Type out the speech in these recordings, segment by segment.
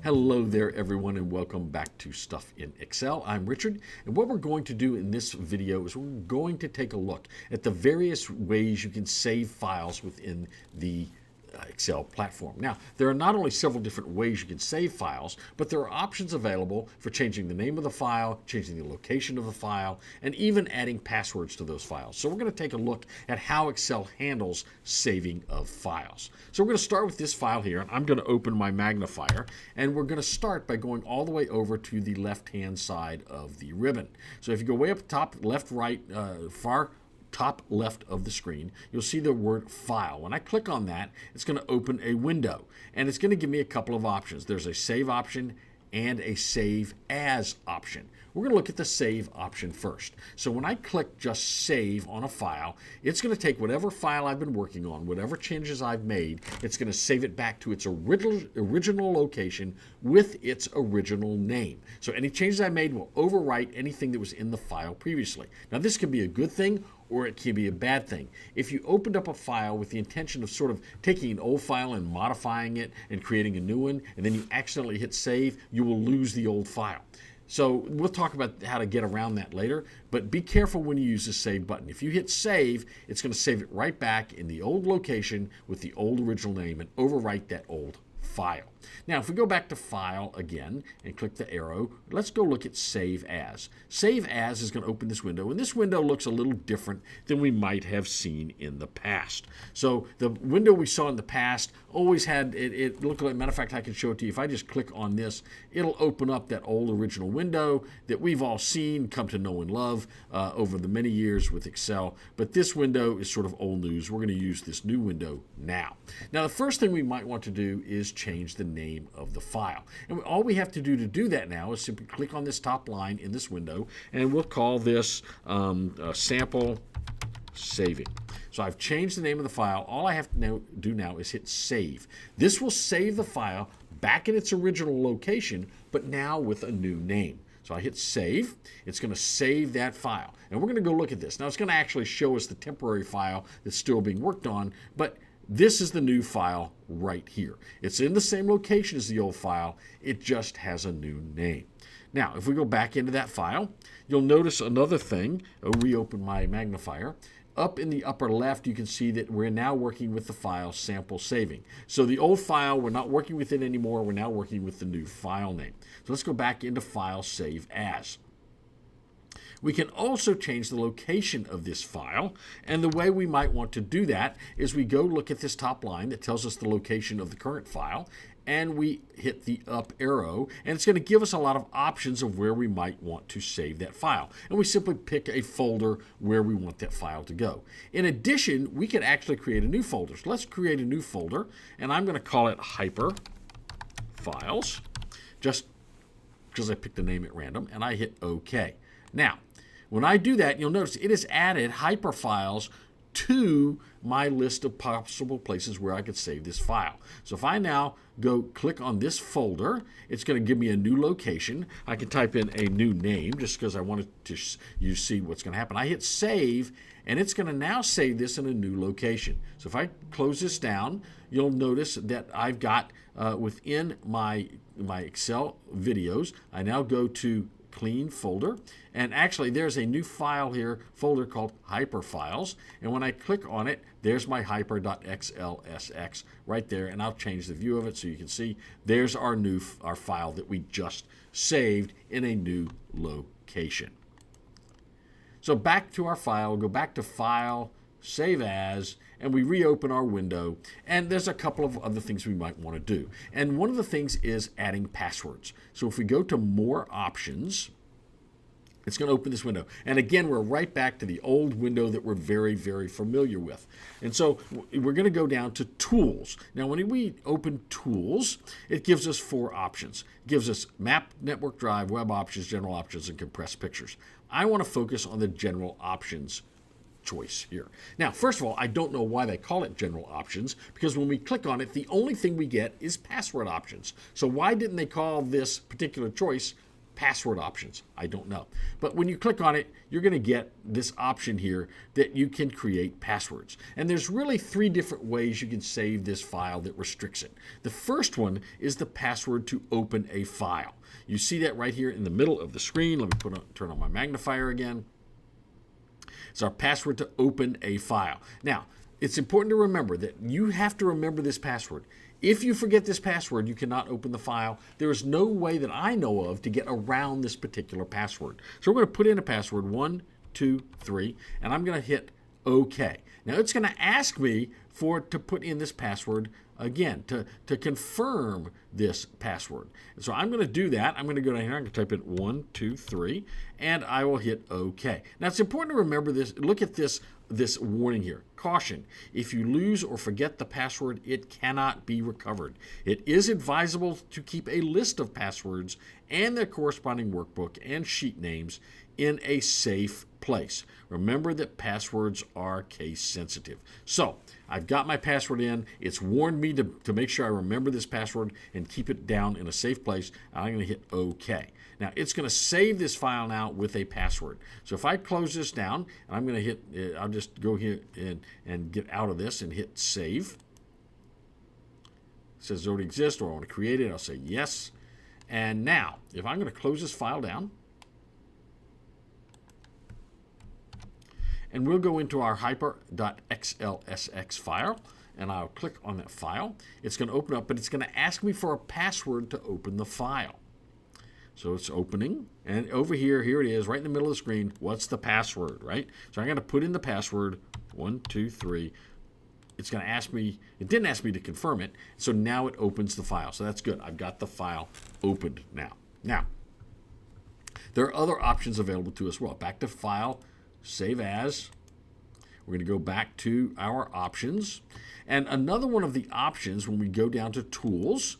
Hello there everyone and welcome back to Stuff in Excel. I'm Richard, and what we're going to do in this video is we're going to take a look at the various ways you can save files within the Excel platform. Now, there are not only several different ways you can save files, but there are options available for changing the name of the file, changing the location of the file, and even adding passwords to those files. So we're going to take a look at how Excel handles saving of files. So we're going to start with this file here, and I'm going to open my magnifier, and we're going to start by going all the way over to the left-hand side of the ribbon. So if you go way up the top, left, right, far top left of the screen, you'll see the word file. When I click on that, it's going to open a window, and it's going to give me a couple of options. There's a save option and a save as option. We're going to look at the save option first. So when I click just save on a file, it's going to take whatever file I've been working on, whatever changes I've made, it's going to save it back to its original location with its original name. So any changes I made will overwrite anything that was in the file previously. Now this can be a good thing or it can be a bad thing. If you opened up a file with the intention of sort of taking an old file and modifying it and creating a new one, and then you accidentally hit save, you will lose the old file. So we'll talk about how to get around that later, but be careful when you use the save button. If you hit save, it's going to save it right back in the old location with the old original name and overwrite that old file. Now, if we go back to File again and click the arrow, let's go look at Save As. Save As is going to open this window, and this window looks a little different than we might have seen in the past. So the window we saw in the past always had, it looked like, matter of fact, I can show it to you. If I just click on this, it'll open up that old original window that we've all seen, come to know and love over the many years with Excel. But this window is sort of old news. We're going to use this new window now. Now, the first thing we might want to do is change the name of the file. And all we have to do that now is simply click on this top line in this window, and we'll call this sample saving. So I've changed the name of the file. All I have to do now is hit save. This will save the file back in its original location, but now with a new name. So I hit save. It's going to save that file. And we're going to go look at this. Now it's going to actually show us the temporary file that's still being worked on, but this is the new file right here. It's in the same location as the old file. It just has a new name. Now, if we go back into that file, you'll notice another thing. I'll reopen my magnifier. Up in the upper left, you can see that we're now working with the file sample saving. So the old file, we're not working with it anymore. We're now working with the new file name. So let's go back into File, Save As. We can also change the location of this file, and the way we might want to do that is we go look at this top line that tells us the location of the current file, and we hit the up arrow, and it's going to give us a lot of options of where we might want to save that file. And we simply pick a folder where we want that file to go. In addition, we can actually create a new folder. So let's create a new folder, and I'm going to call it Hyper Files, just because I picked the name at random, and I hit OK. Now, when I do that, you'll notice it has added hyperfiles to my list of possible places where I could save this file. So if I now go click on this folder, it's going to give me a new location. I can type in a new name just because I wanted to see what's going to happen. I hit save, and it's going to now save this in a new location. So if I close this down, you'll notice that I've got within my Excel videos, I now go to clean folder, and actually there's a new file here, folder called Hyperfiles, and when I click on it, there's my hyper.xlsx right there, and I'll change the view of it so you can see there's our file that we just saved in a new location. So back to our file, go back to File, Save As, and we reopen our window, and there's a couple of other things we might want to do. And one of the things is adding passwords. So if we go to More Options, it's going to open this window. And again, we're right back to the old window that we're very, very familiar with. And so we're going to go down to Tools. Now, when we open Tools, it gives us 4 options. It gives us Map, Network Drive, Web Options, General Options, and Compressed Pictures. I want to focus on the General Options choice here. Now, first of all, I don't know why they call it General Options, because when we click on it, the only thing we get is password options. So why didn't they call this particular choice password options. I don't know. But when you click on it, you're going to get this option here that you can create passwords. And there's really 3 different ways you can save this file that restricts it. The first one is the password to open a file. You see that right here in the middle of the screen. Let me turn on my magnifier again. It's our password to open a file. Now, it's important to remember that you have to remember this password. If you forget this password, you cannot open the file. There is no way that I know of to get around this particular password. So we're going to put in a password, 1, 2, 3, and I'm going to hit OK. Now it's going to ask me to put in this password again, to confirm this password. And so I'm going to do that. I'm going to go down here. I'm going to type in 1, 2, 3, and I will hit OK. Now it's important to remember this. Look at this warning here. Caution, if you lose or forget the password, it cannot be recovered. It is advisable to keep a list of passwords and their corresponding workbook and sheet names in a safe place. Remember that passwords are case sensitive. So I've got my password in. It's warned me to make sure I remember this password and keep it down in a safe place. I'm going to hit OK. Now it's going to save this file now with a password. So if I close this down, and I'm going to hit, I'll just go here and get out of this and hit save. It says it already exists, or I want to create it. I'll say yes. And now, if I'm going to close this file down, and we'll go into our hyper.xlsx file, and I'll click on that file. It's going to open up, but it's going to ask me for a password to open the file. So it's opening, and over here it is, right in the middle of the screen. What's the password, right? So I'm going to put in the password, 1, 2, 3. It's going to ask me, it didn't ask me to confirm it, so now it opens the file. So that's good. I've got the file opened now. Now, there are other options available to us as well. Back to File, Save As. We're going to go back to our options. And another one of the options when we go down to Tools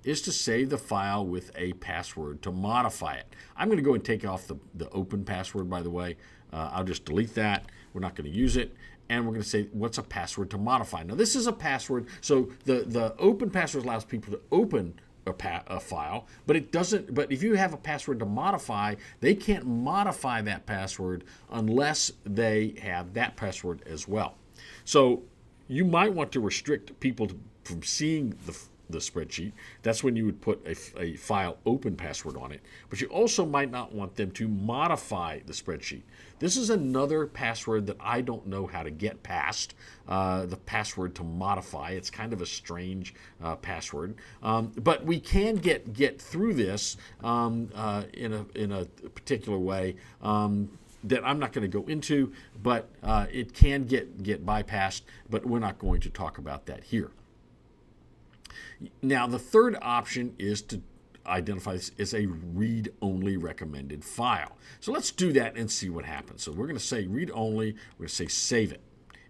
is to save the file with a password to modify it. I'm going to go and take off the open password, by the way. I'll just delete that. We're not going to use it. And we're going to say, what's a password to modify? Now, this is a password. So the open password allows people to open a file, but it doesn't. But if you have a password to modify, they can't modify that password unless they have that password as well. So you might want to restrict people from seeing the spreadsheet. That's when you would put a file open password on it. But you also might not want them to modify the spreadsheet. This is another password that I don't know how to get past, the password to modify. It's kind of a strange password. But we can get through this in a particular way that I'm not going to go into, but it can get bypassed, but we're not going to talk about that here. Now, the third option is to identify this as a read-only recommended file. So let's do that and see what happens. So we're going to say read-only. We're going to say save it,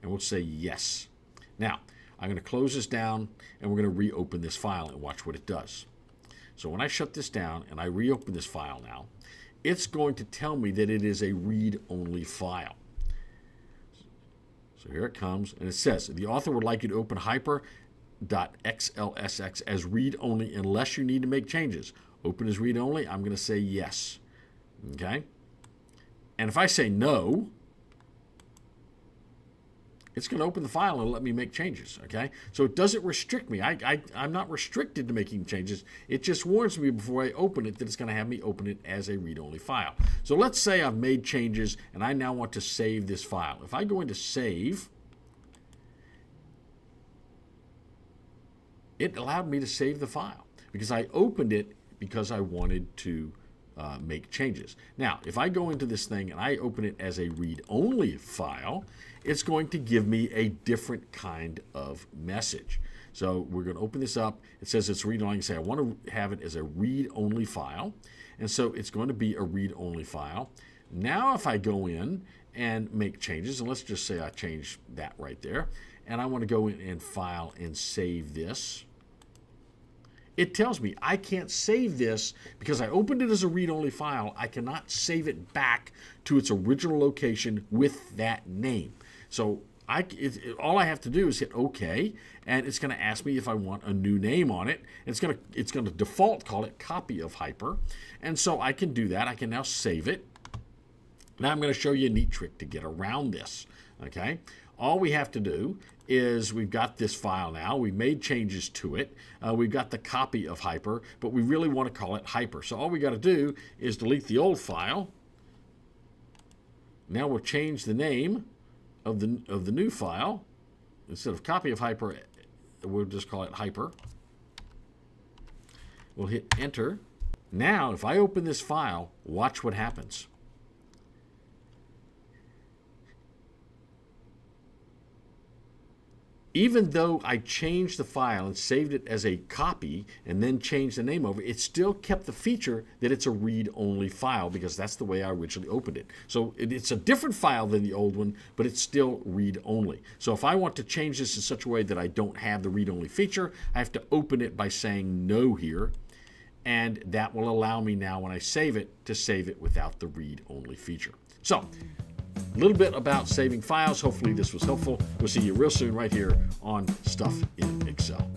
and we'll say yes. Now, I'm going to close this down, and we're going to reopen this file and watch what it does. So when I shut this down and I reopen this file now, it's going to tell me that it is a read-only file. So here it comes, and it says, the author would like you to open hyper.xlsx as read-only unless you need to make changes. Open as read-only, I'm going to say yes. Okay? And if I say no, it's going to open the file and let me make changes. Okay? So it doesn't restrict me. I'm not restricted to making changes. It just warns me before I open it that it's going to have me open it as a read-only file. So let's say I've made changes and I now want to save this file. If I go into Save, it allowed me to save the file because I opened it because I wanted to make changes. Now, if I go into this thing and I open it as a read-only file, it's going to give me a different kind of message. So we're going to open this up. It says it's read-only. Say I want to have it as a read-only file, and so it's going to be a read-only file. Now, if I go in and make changes, and let's just say I change that right there, and I want to go in and file and save this, it tells me I can't save this because I opened it as a read-only file. I cannot save it back to its original location with that name. So all I have to do is hit OK, and it's going to ask me if I want a new name on it. It's going to default call it copy of hyper, and so I can do that. I can now save it. Now I'm going to show you a neat trick to get around this. Okay, all we have to do is we've got this file now. We've made changes to it. We've got the copy of hyper, but we really want to call it hyper. So all we got to do is delete the old file. Now we'll change the name of the new file. Instead of copy of hyper, we'll just call it hyper. We'll hit enter. Now if I open this file, watch what happens. Even though I changed the file and saved it as a copy and then changed the name over, it still kept the feature that it's a read-only file because that's the way I originally opened it. So it's a different file than the old one, but it's still read-only. So if I want to change this in such a way that I don't have the read-only feature, I have to open it by saying no here. And that will allow me now, when I save it, to save it without the read-only feature. So a little bit about saving files. Hopefully this was helpful. We'll see you real soon right here on Stuff in Excel.